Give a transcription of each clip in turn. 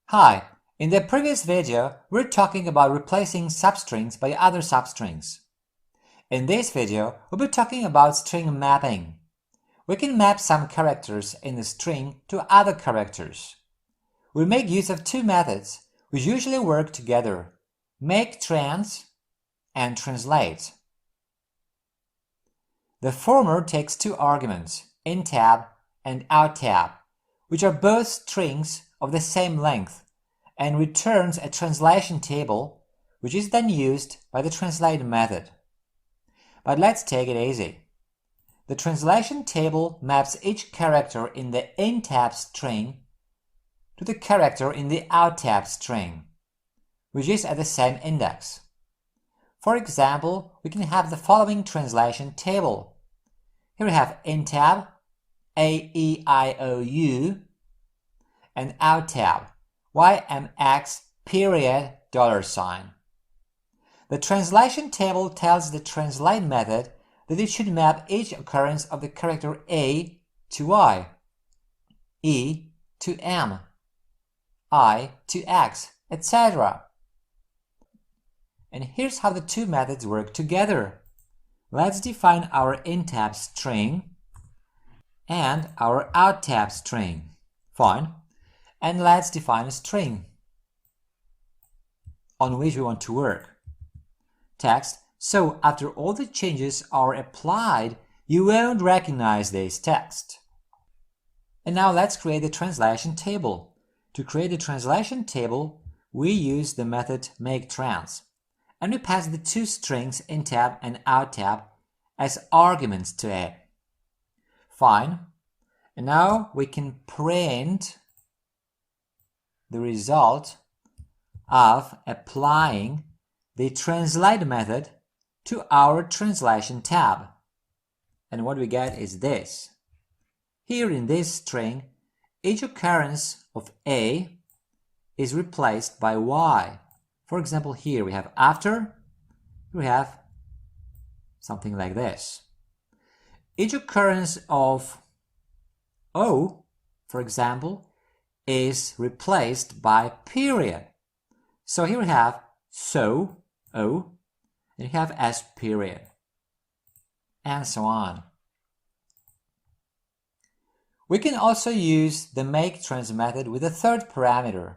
Hi, in the previous video, we're talking about replacing substrings by other substrings. In this video, we'll be talking about string mapping. We can map some characters in the string to other characters. We make use of two methods which usually work together: maketrans and translate. The former takes two arguments, intab and outtab, which are both strings of the same length, and returns a translation table, which is then used by the translate method. But let's take it easy. The translation table maps each character in the intab string to the character in the outtab string, which is at the same index. For example, we can have the following translation table. Here we have intab, A, E, I, O, U, and outtab, YMX period $. The translation table tells the translate method that it should map each occurrence of the character A to Y, E to M, I to X, etc. And here's how the two methods work together. Let's define our intab string and our outtab string. Fine. And let's define a string on which we want to work. Text. So after all the changes are applied, you won't recognize this text. And now let's create the translation table. To create the translation table, we use the method maketrans, and we pass the two strings intab and outtab as arguments to it. Fine. And now we can print the result of applying the translate method to our translation tab. And what we get is this. Here in this string, each occurrence of A is replaced by Y. For example, here we have after, we have something like this. Each occurrence of O, for example, is replaced by period. So here we have so, O, and you have S period, and so on. We can also use the maketrans method with a third parameter,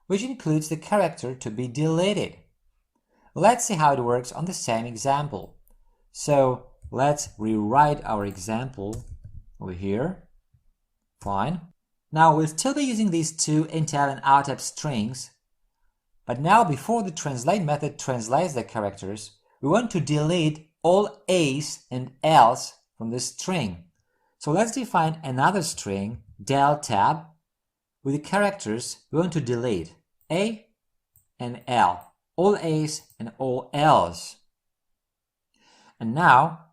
which includes the character to be deleted. Let's see how it works on the same example. So let's rewrite our example over here. Fine. Now we'll still be using these two intab and outtab strings, but now before the translate method translates the characters, we want to delete all A's and L's from the string. So let's define another string, deltab, with the characters we want to delete, A and L, all A's and all L's. And now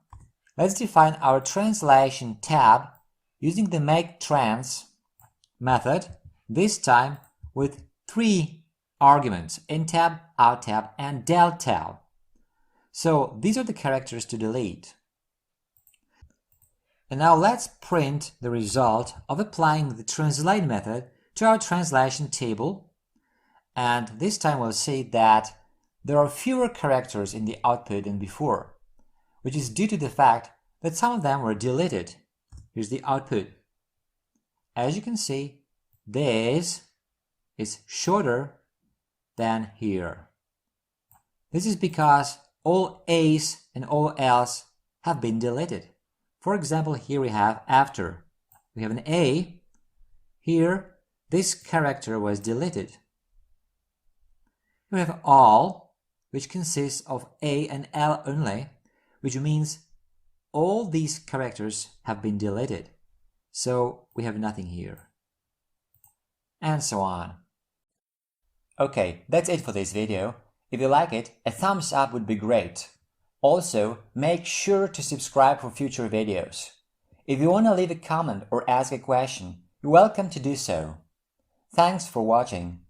let's define our translation tab using the maketrans method, this time with three arguments, intab, outtab, and deltab. So these are the characters to delete. And now let's print the result of applying the translate method to our translation table. And this time we'll see that there are fewer characters in the output than before, which is due to the fact that some of them were deleted. Here's the output. As you can see, this is shorter than here. This is because all A's and all L's have been deleted. For example, here we have after. We have an A. Here, this character was deleted. We have all, which consists of A and L only, which means all these characters have been deleted. So we have nothing here. And so on. Okay, that's it for this video. If you like it, a thumbs up would be great. Also, make sure to subscribe for future videos. If you want to leave a comment or ask a question, you're welcome to do so. Thanks for watching.